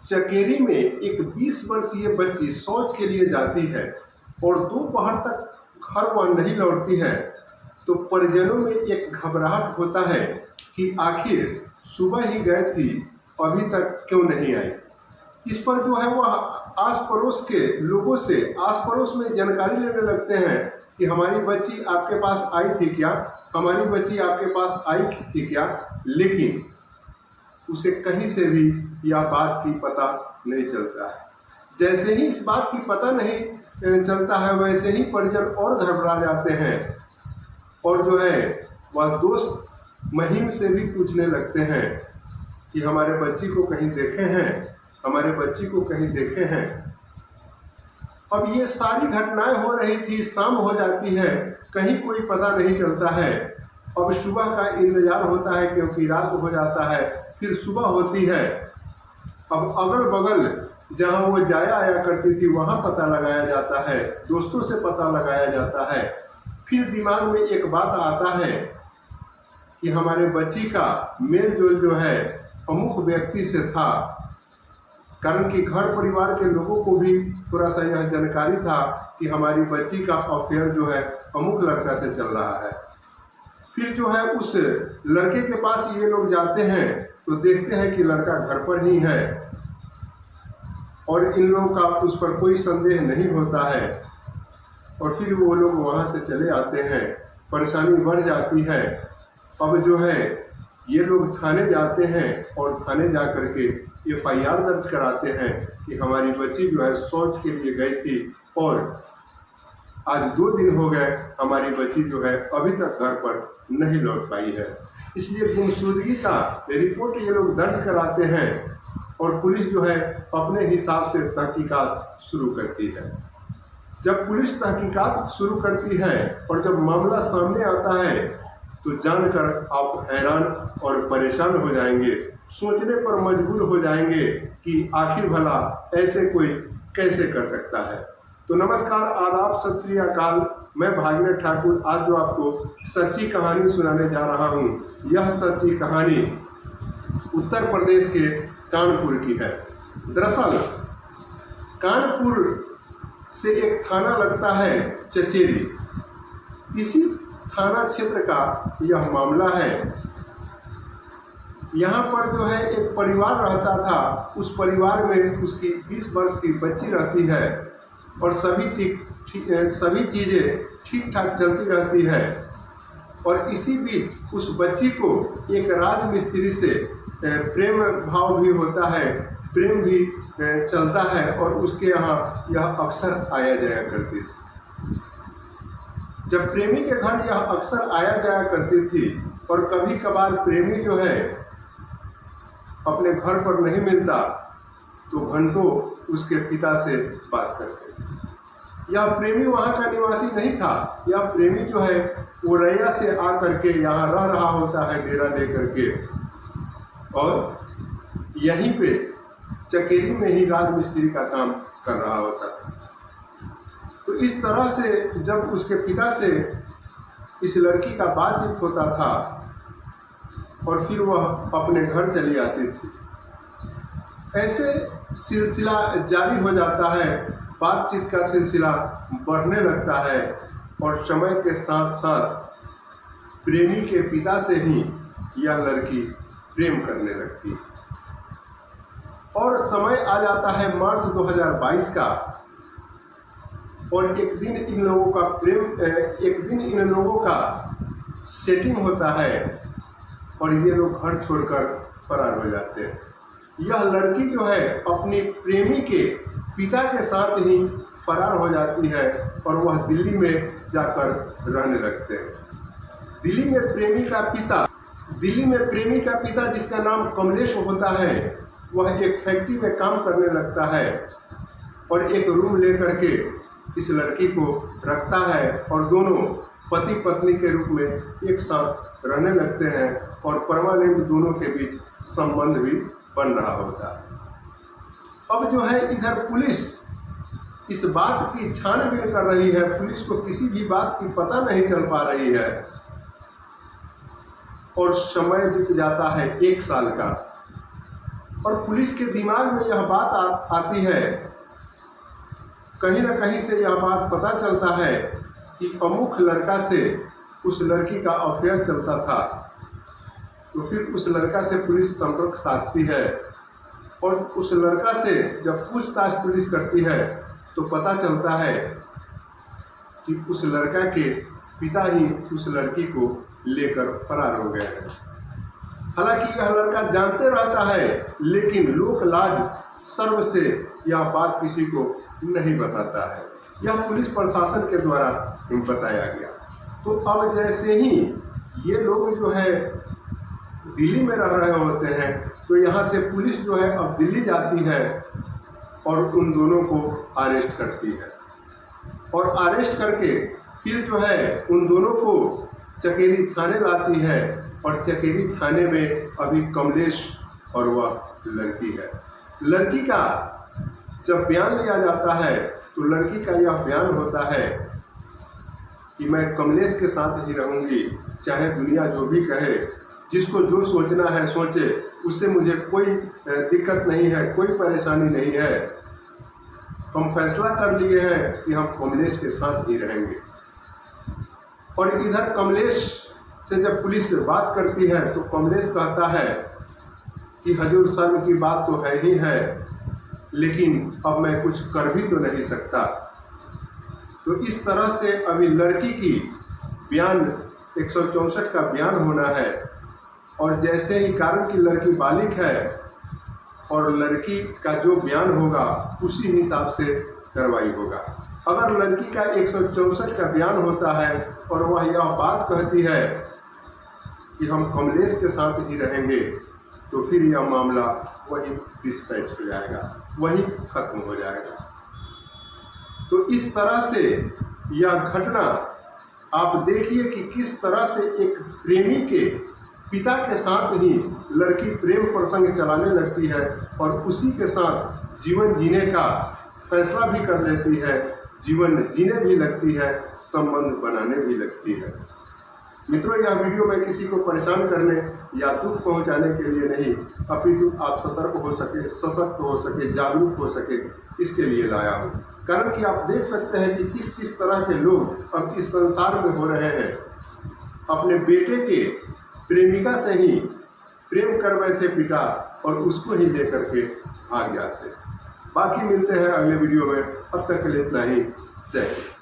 चकेरी में एक 20 वर्षीय बच्ची शौच के लिए जाती है और दोपहर तक घर वह नहीं लौटती है, तो परिजनों में एक घबराहट होता है कि आखिर सुबह ही गए थी, अभी तक क्यों नहीं आई। इस पर जो है वह आस पड़ोस के लोगों से आस पड़ोस में जानकारी लेने लगते हैं कि हमारी बच्ची आपके पास आई थी क्या, हमारी बच्ची आपके पास आई थी क्या, लेकिन उसे कहीं से भी यह बात की पता नहीं चलता है। जैसे ही इस बात की पता नहीं चलता है, वैसे ही परिजन और घबरा जाते हैं और जो है वह दोस्त महीम से भी पूछने लगते हैं कि हमारे बच्ची को कहीं देखे हैं, हमारे बच्ची को कहीं देखे हैं। अब ये सारी घटनाएं हो रही थी, शाम हो जाती है, कहीं कोई पता नहीं चलता है। अब सुबह का इंतजार होता है क्योंकि रात हो जाता है, फिर सुबह होती है। अब अगल बगल जहाँ वो जाया आया करती थी वहाँ पता लगाया जाता है, दोस्तों से पता लगाया जाता है। फिर दिमाग में एक बात आता है कि हमारे बच्ची का मेल जोल जो है अमुक व्यक्ति से था, कारण कि घर परिवार के लोगों को भी थोड़ा सा यह जानकारी था कि हमारी बच्ची का अफेयर जो है अमुक लड़का से चल रहा है। फिर जो है उस लड़के के पास ये लोग जाते हैं तो देखते हैं कि लड़का घर पर ही है और इन लोगों का उस पर कोई संदेह नहीं होता है। और फिर वो लोग वहाँ से चले आते हैं, परेशानी बढ़ जाती है। अब जो है ये लोग थाने जाते हैं और थाने जा कर के FIR दर्ज कराते हैं कि हमारी बच्ची जो है शौच के लिए गई थी और आज 2 दिन हो गए, हमारी बच्ची जो है अभी तक घर पर नहीं लौट पाई है। इसलिए गुमशुदगी का रिपोर्ट ये लोग दर्ज कराते हैं और पुलिस जो है अपने हिसाब से तहकीकात शुरू करती है। जब पुलिस तहकीकात शुरू करती है और जब मामला सामने आता है तो जानकर आप हैरान और परेशान हो जाएंगे, सोचने पर मजबूर हो जाएंगे कि आखिर भला ऐसे कोई कैसे कर सकता है। तो नमस्कार, आदाब, सत श्री अकाल। मैं भागीरथ ठाकुर आज जो आपको सच्ची कहानी सुनाने जा रहा हूँ, यह सच्ची कहानी उत्तर प्रदेश के कानपुर की है। दरअसल कानपुर से एक थाना लगता है चचेरी, इसी थाना क्षेत्र का यह मामला है। यहाँ पर जो है एक परिवार रहता था, उस परिवार में उसकी 20 वर्ष की बच्ची रहती है और सभी चीज़ें ठीक ठाक चलती रहती है। और इसी बीच उस बच्ची को एक राजमिस्त्री से प्रेम भाव भी होता है, प्रेम भी चलता है और उसके यहाँ यह अक्सर आया जाया करती थी। जब प्रेमी के घर यह अक्सर आया जाया करती थी और कभी कभार प्रेमी जो है अपने घर पर नहीं मिलता तो घंटों उसके पिता से बात करते। यह प्रेमी वहाँ का निवासी नहीं था, यह प्रेमी जो है वो रैया से आ करके यहाँ रह रहा होता है डेरा ले करके, और यहीं पे चकेरी में ही राजमिस्त्री का काम कर रहा होता था। तो इस तरह से जब उसके पिता से इस लड़की का बातचीत होता था और फिर वह अपने घर चली आती थी, ऐसे सिलसिला जारी हो जाता है, बातचीत का सिलसिला बढ़ने लगता है और समय के साथ साथ प्रेमी के पिता से ही यह लड़की प्रेम करने लगती है। और समय आ जाता है मार्च 2022 का और एक दिन इन लोगों का सेटिंग होता है और ये लोग घर छोड़कर फरार हो जाते हैं। यह लड़की जो है अपनी प्रेमी के पिता के साथ ही फरार हो जाती है और वह दिल्ली में जाकर रहने लगते हैं। दिल्ली में प्रेमी का पिता जिसका नाम कमलेश होता है, वह एक फैक्ट्री में काम करने लगता है और एक रूम लेकर के इस लड़की को रखता है और दोनों पति पत्नी के रूप में एक साथ रहने लगते हैं और परमानेंट दोनों के बीच संबंध भी बन रहा होता है। अब जो है इधर पुलिस इस बात की छानबीन कर रही है, पुलिस को किसी भी बात की पता नहीं चल पा रही है और समय बीत जाता है 1 साल का। और पुलिस के दिमाग में यह बात आती है, कहीं ना कहीं से यह बात पता चलता है कि अमुक लड़का से उस लड़की का अफेयर चलता था। तो फिर उस लड़का से पुलिस संपर्क साधती है और उस लड़का से जब पूछताछ पुलिस करती है तो पता चलता है कि उस लड़का के पिता ही उस लड़की को लेकर फरार हो गए हैं। हालांकि यह लड़का जानते रहता है, लेकिन लोक लाज सर्व से यह बात किसी को नहीं बताता है। यह पुलिस प्रशासन के द्वारा बताया गया। तो अब जैसे ही ये लोग जो है दिल्ली में रह रहे होते हैं, तो यहाँ से पुलिस जो है अब दिल्ली जाती है और उन दोनों को अरेस्ट करती है और अरेस्ट करके फिर जो है उन दोनों को चकेरी थाने लाती है और चकेरी थाने में अभी कमलेश और वह लड़की है। लड़की का जब बयान लिया जाता है तो लड़की का यह बयान होता है कि मैं कमलेश के साथ ही रहूँगी, चाहे दुनिया जो भी कहे, जिसको जो सोचना है सोचे, उससे मुझे कोई दिक्कत नहीं है, कोई परेशानी नहीं है। हम फैसला कर लिए हैं कि हम कमलेश के साथ ही रहेंगे। और इधर कमलेश से जब पुलिस बात करती है तो कमलेश कहता है कि हजूर शर्म की बात तो है ही है, लेकिन अब मैं कुछ कर भी तो नहीं सकता। तो इस तरह से अभी लड़की की बयान 164 का बयान होना है और जैसे ही कारण की लड़की बालिग है और लड़की का जो बयान होगा उसी हिसाब से कार्रवाई होगा। अगर लड़की का 164 का बयान होता है और वह यह बात कहती है कि हम कमलेश के साथ ही रहेंगे, तो फिर यह मामला वही डिस्पैच हो जाएगा, वही खत्म हो जाएगा। तो इस तरह से यह घटना आप देखिए कि किस तरह से एक प्रेमी के पिता के साथ ही लड़की प्रेम प्रसंग चलाने लगती है और उसी के साथ जीवन जीने का फैसला भी कर लेती है, जीवन जीने भी लगती है, संबंध बनाने भी लगती है। मित्रों, यह वीडियो मैं किसी को परेशान करने या दुख पहुंचाने के लिए नहीं, अपितु आप सतर्क हो सके, सशक्त हो सके, जागरूक हो सके, इसके लिए लाया हूँ। कारण कि आप देख सकते हैं कि किस किस तरह के लोग अब इस संसार में हो रहे हैं। अपने बेटे के प्रेमिका से ही प्रेम कर रहे थे पिता और उसको ही लेकर के भाग जाते। बाकी मिलते हैं अगले वीडियो में, अब तक के लिए इतना ही। जय हिंद।